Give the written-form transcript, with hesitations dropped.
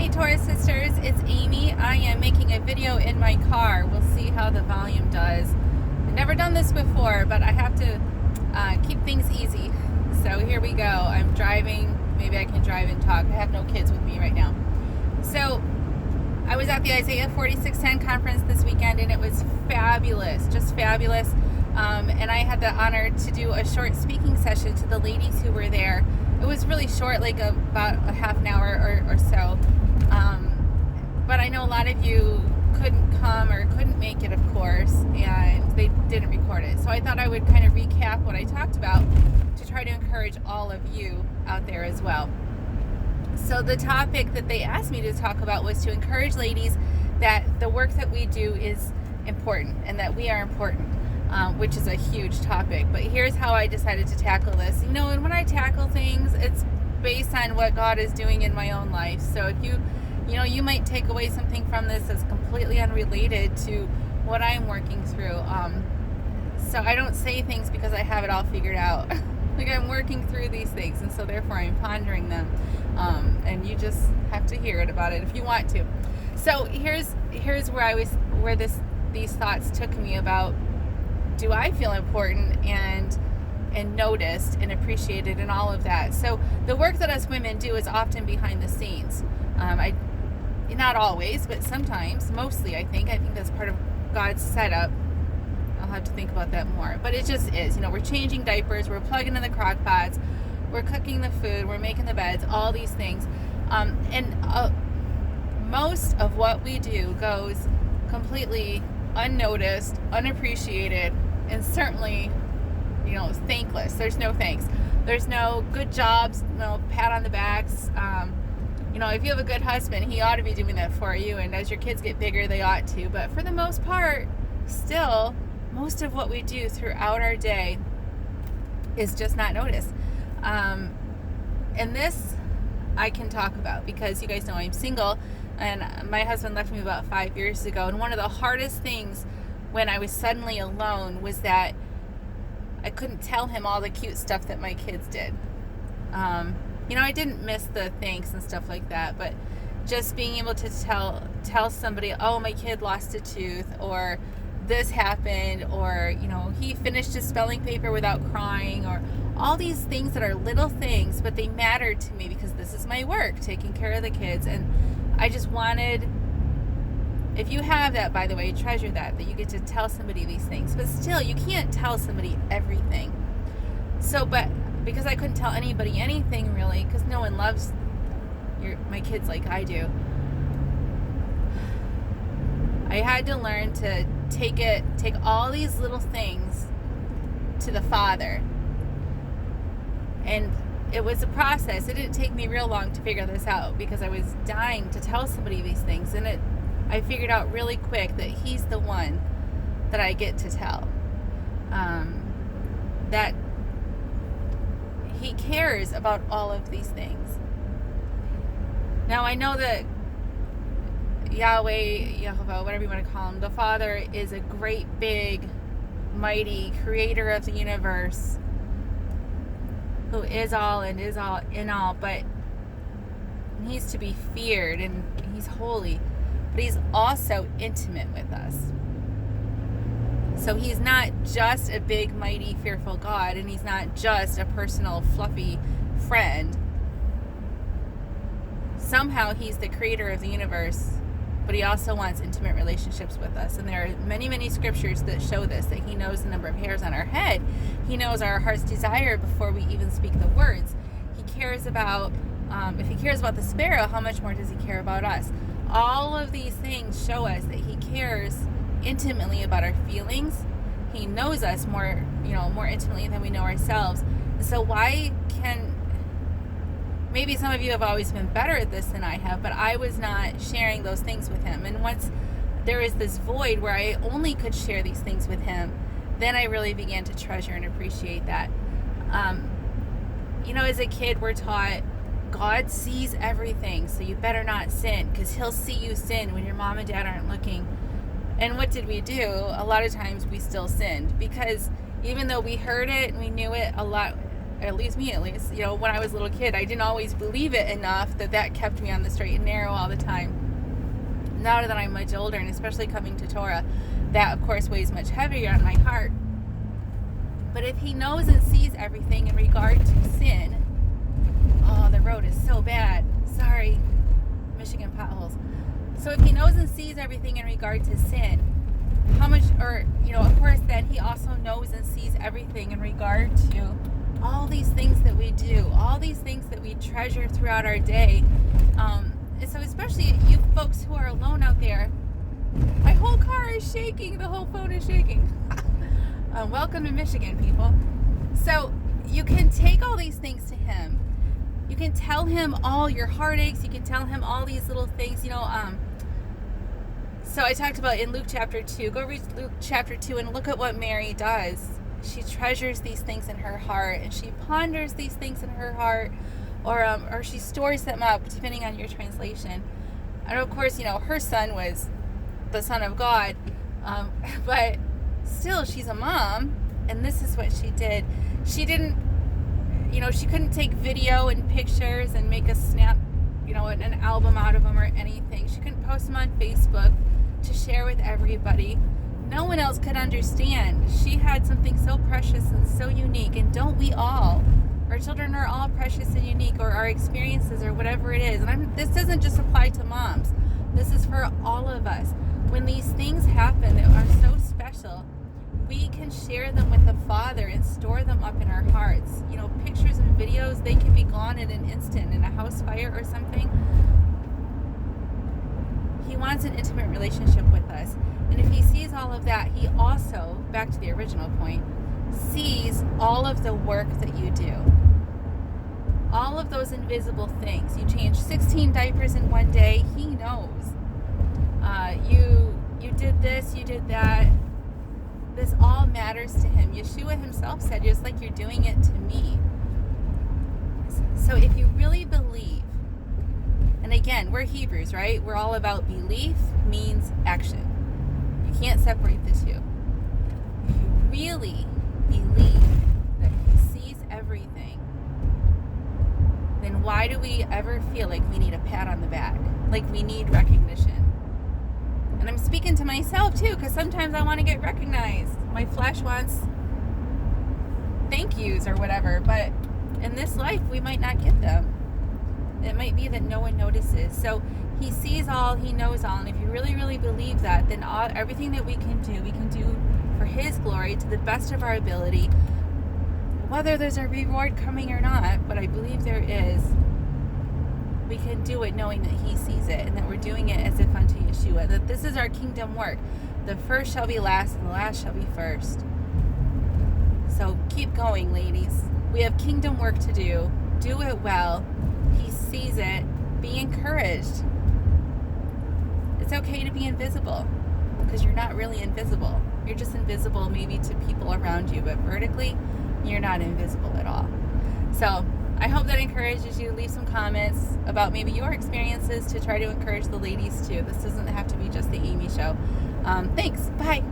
Hey Taurus sisters, it's Amy. I am making a video in my car. We'll see how the volume does. I've never done this before, but I have to keep things easy. So here we go. I'm driving. Maybe I can drive and talk. I have no kids with me right now. So I was at the Isaiah 46:10 conference this weekend, and it was fabulous, just fabulous. And I had the honor to do a short speaking session to the ladies who were there. It was really short, like about a half an hour or so. But I know a lot of you couldn't come or couldn't make it, of course, and they didn't record it. So I thought I would kind of recap what I talked about to try to encourage all of you out there as well. So the topic that they asked me to talk about was to encourage ladies that the work that we do is important and that we are important, which is a huge topic. But here's how I decided to tackle this. And when I tackle things, it's based on what God is doing in my own life. So if you might take away something from this that's completely unrelated to what I'm working through. So I don't say things because I have it all figured out. Like, I'm working through these things, and so therefore I'm pondering them. And you just have to hear it about it if you want to. So here's where these thoughts took me about, do I feel important and noticed and appreciated and all of that. So the work that us women do is often behind the scenes. Not always, but sometimes, mostly I think that's part of God's setup. I'll have to think about that more, but it just is. We're changing diapers, we're plugging in the crock pots, we're cooking the food, we're making the beds, all these things. And most of what we do goes completely unnoticed, unappreciated, and certainly, thankless. There's no thanks. There's no good jobs, no pat on the backs. If you have a good husband, he ought to be doing that for you, and as your kids get bigger, they ought to. But for the most part, still, most of what we do throughout our day is just not noticed. And this I can talk about because you guys know I'm single, and my husband left me about 5 years ago. And one of the hardest things when I was suddenly alone was that I couldn't tell him all the cute stuff that my kids did. I didn't miss the thanks and stuff like that, but just being able to tell somebody, oh, my kid lost a tooth, or this happened, or he finished his spelling paper without crying, or all these things that are little things, but they matter to me because this is my work, taking care of the kids. And I just wanted, if you have that, by the way, treasure that you get to tell somebody these things. But still, you can't tell somebody everything. So, but because I couldn't tell anybody anything really, because no one loves my kids like I do, I had to learn to take all these little things to the Father. And it was a process. It didn't take me real long to figure this out because I was dying to tell somebody these things. And I figured out really quick that He's the one that I get to tell. That He cares about all of these things. Now, I know that Yehovah, whatever you want to call Him, the Father is a great, big, mighty creator of the universe, who is all and is all in all, but He's to be feared, and He's holy, but He's also intimate with us. So He's not just a big, mighty, fearful God, and He's not just a personal, fluffy friend. Somehow He's the creator of the universe, but He also wants intimate relationships with us. And there are many, many scriptures that show this, that He knows the number of hairs on our head. He knows our heart's desire before we even speak the words. He cares about, if He cares about the sparrow, how much more does He care about us? All of these things show us that He cares intimately about our feelings. He knows us more intimately than we know ourselves. So maybe some of you have always been better at this than I have, but I was not sharing those things with Him. And once there is this void where I only could share these things with Him, then I really began to treasure and appreciate that. As a kid, we're taught God sees everything, so you better not sin, because He'll see you sin when your mom and dad aren't looking. And what did we do? A lot of times we still sinned, because even though we heard it and we knew it, a lot at least me, when I was a little kid, I didn't always believe it enough that kept me on the straight and narrow all the time. Now that I'm much older, and especially coming to Torah, that of course weighs much heavier on my heart. But if he knows and sees everything in regard to sin, oh, the road is so bad. Sorry, Michigan potholes. So if he knows and sees everything in regard to sin, how much, of course, then he also knows and sees everything in regard to all these things that we do, all these things that we treasure throughout our day. And so especially you folks who are alone out there, my whole car is shaking, the whole phone is shaking. Welcome to Michigan, people. So you can take all these things to him. You can tell him all your heartaches. You can tell him all these little things, So I talked about in Luke chapter 2. Go read Luke chapter 2 and look at what Mary does. She treasures these things in her heart, and she ponders these things in her heart, or she stores them up, depending on your translation. And of course, her son was the Son of God, but still, she's a mom, and this is what she did. She didn't, she couldn't take video and pictures and make a snap, an album out of them or anything. She couldn't post them on Facebook to share with everybody. No one else could understand. She had something so precious and so unique, and don't we all? Our children are all precious and unique, or our experiences, or whatever it is. And this doesn't just apply to moms. This is for all of us. When these things happen that are so special, we can share them with the Father and store them up in our hearts. Pictures and videos, they can be gone in an instant in a house fire or something. He wants an intimate relationship with us. And if he sees all of that, he also, back to the original point, sees all of the work that you do. All of those invisible things. You change 16 diapers in one day, he knows. You did this, you did that. This all matters to him. Yeshua himself said, just like you're doing it to me. So if you really believe, and again, we're Hebrews, right? We're all about belief means action. You can't separate the two. If you really believe that he sees everything, then why do we ever feel like we need a pat on the back? Like we need recognition? And I'm speaking to myself too, because sometimes I want to get recognized. My flesh wants thank yous or whatever, but in this life we might not get them. It might be that no one notices. So he sees all, he knows all, and if you really, really believe that, then everything that we can do for his glory to the best of our ability, whether there's a reward coming or not, but I believe there is. We can do it knowing that he sees it, and that we're doing it as if unto Yeshua, that this is our kingdom work. The first shall be last, and the last shall be first. So keep going, ladies. We have kingdom work to do. Do it well. He sees it. Be encouraged. It's okay to be invisible, because you're not really invisible. You're just invisible maybe to people around you, but vertically, you're not invisible at all. So I hope that encourages you. Leave some comments about maybe your experiences to try to encourage the ladies too. This doesn't have to be just the Amy show. Thanks. Bye.